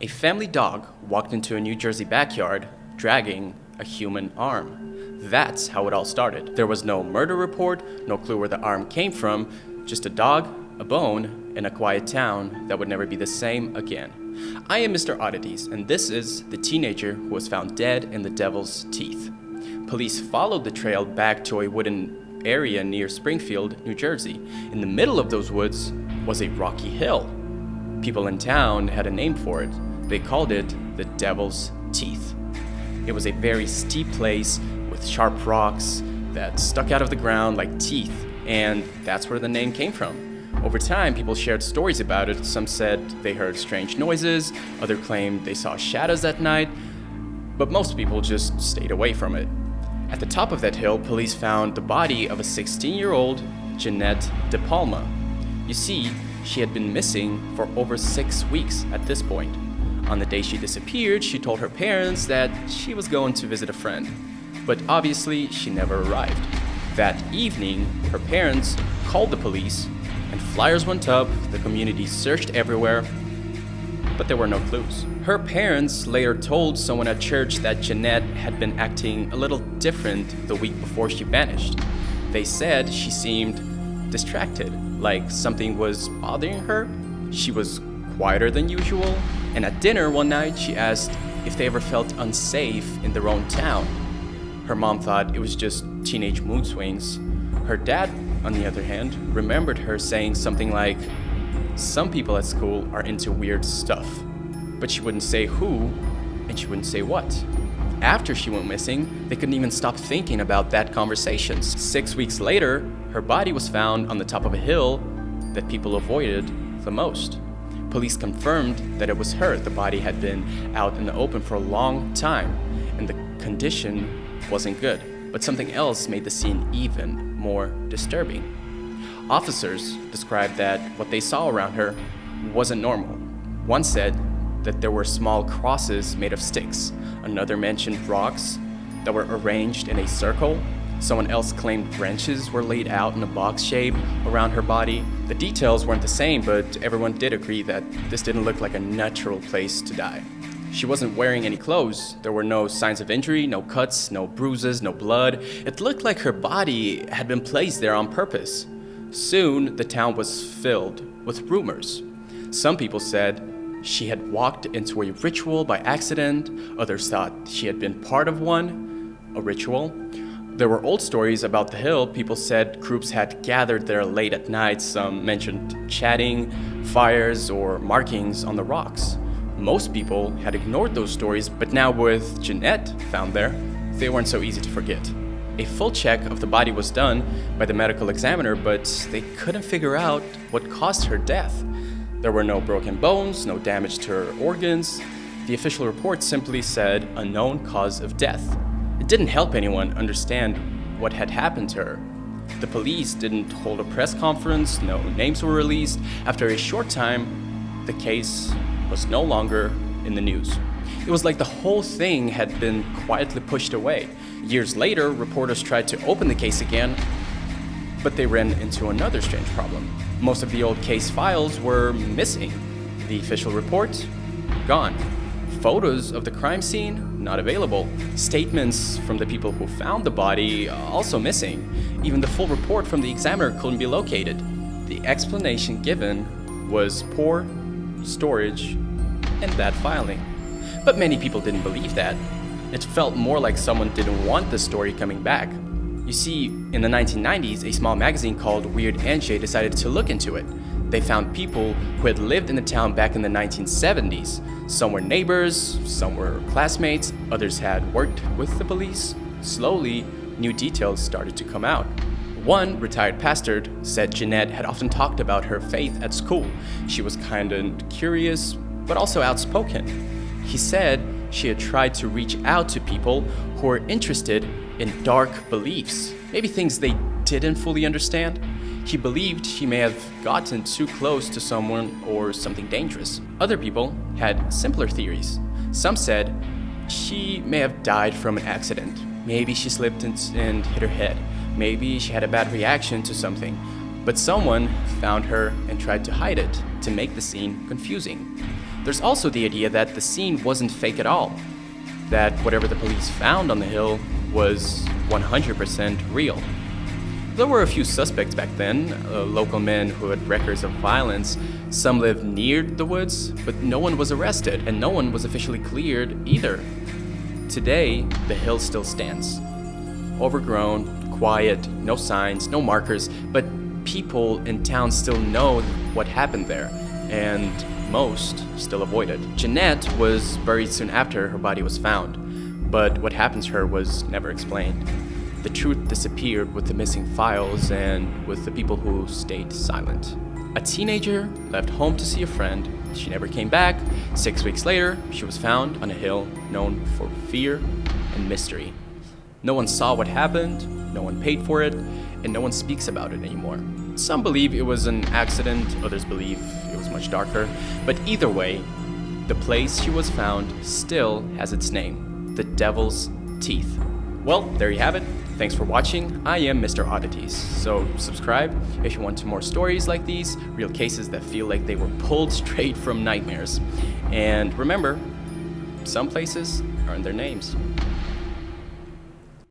A family dog walked into a New Jersey backyard, dragging a human arm. That's how it all started. There was no murder report, no clue where the arm came from, just a dog, a bone, in a quiet town that would never be the same again. I am Mr. Oddities, and this is the teenager who was found dead in the devil's teeth. Police followed the trail back to a wooden area near Springfield, New Jersey. In the middle of those woods was a rocky hill. People in town had a name for it. They called it the Devil's Teeth. It was a very steep place with sharp rocks that stuck out of the ground like teeth, and that's where the name came from. Over time, people shared stories about it. Some said they heard strange noises, others claimed they saw shadows at night, but most people just stayed away from it. At the top of that hill, police found the body of a 16-year-old Jeanette De Palma. You see, she had been missing for over 6 weeks at this point. On the day she disappeared, she told her parents that she was going to visit a friend, but obviously she never arrived. That evening, her parents called the police, and flyers went up, the community searched everywhere, but there were no clues. Her parents later told someone at church that Jeanette had been acting a little different the week before she vanished. They said she seemed distracted, like something was bothering her. She was quieter than usual, and at dinner one night she asked if they ever felt unsafe in their own town. Her mom thought it was just teenage mood swings. Her dad, on the other hand, remembered her saying something like, "Some people at school are into weird stuff," but she wouldn't say who, and she wouldn't say what. After she went missing, they couldn't even stop thinking about that conversation. 6 weeks later, her body was found on the top of a hill that people avoided the most. Police confirmed that it was her. The body had been out in the open for a long time, and the condition wasn't good. But something else made the scene even more disturbing. Officers described that what they saw around her wasn't normal. One said that there were small crosses made of sticks. Another mentioned rocks that were arranged in a circle. Someone else claimed branches were laid out in a box shape around her body. The details weren't the same, but everyone did agree that this didn't look like a natural place to die. She wasn't wearing any clothes. There were no signs of injury, no cuts, no bruises, no blood. It looked like her body had been placed there on purpose. Soon, the town was filled with rumors. Some people said she had walked into a ritual by accident. Others thought she had been part of one, a ritual. There were old stories about the hill. People said groups had gathered there late at night. Some mentioned chatting, fires, or markings on the rocks. Most people had ignored those stories, but now with Jeanette found there, they weren't so easy to forget. A full check of the body was done by the medical examiner, but they couldn't figure out what caused her death. There were no broken bones, no damage to her organs. The official report simply said unknown cause of death. It didn't help anyone understand what had happened to her. The police didn't hold a press conference, no names were released. After a short time, the case was no longer in the news. It was like the whole thing had been quietly pushed away. Years later, reporters tried to open the case again, but they ran into another strange problem. Most of the old case files were missing. The official report, gone. Photos of the crime scene, not available. Statements from the people who found the body, also missing. Even the full report from the examiner couldn't be located. The explanation given was poor storage and bad filing. But many people didn't believe that. It felt more like someone didn't want the story coming back. You see, in the 1990s, a small magazine called Weird NJ decided to look into it. They found people who had lived in the town back in the 1970s. Some were neighbors, some were classmates, others had worked with the police. Slowly, new details started to come out. One retired pastor said Jeanette had often talked about her faith at school. She was kind and curious, but also outspoken. He said she had tried to reach out to people who were interested in dark beliefs, maybe things they didn't fully understand. He believed she may have gotten too close to someone or something dangerous. Other people had simpler theories. Some said she may have died from an accident. Maybe she slipped and hit her head. Maybe she had a bad reaction to something. But someone found her and tried to hide it to make the scene confusing. There's also the idea that the scene wasn't fake at all, that whatever the police found on the hill was 100% real. There were a few suspects back then, local men who had records of violence. Some lived near the woods, but no one was arrested, and no one was officially cleared either. Today, the hill still stands. Overgrown, quiet, no signs, no markers, but people in town still know what happened there, and most still avoid it. Jeanette was buried soon after her body was found, but what happened to her was never explained. The truth disappeared with the missing files and with the people who stayed silent. A teenager left home to see a friend. She never came back. 6 weeks later, she was found on a hill known for fear and mystery. No one saw what happened, no one paid for it, and no one speaks about it anymore. Some believe it was an accident, others believe it was much darker. But either way, the place she was found still has its name, the Devil's Teeth. Well, there you have it. Thanks for watching. I am Mr. Oddities, so subscribe if you want more stories like these, real cases that feel like they were pulled straight from nightmares. And remember, some places earn their names.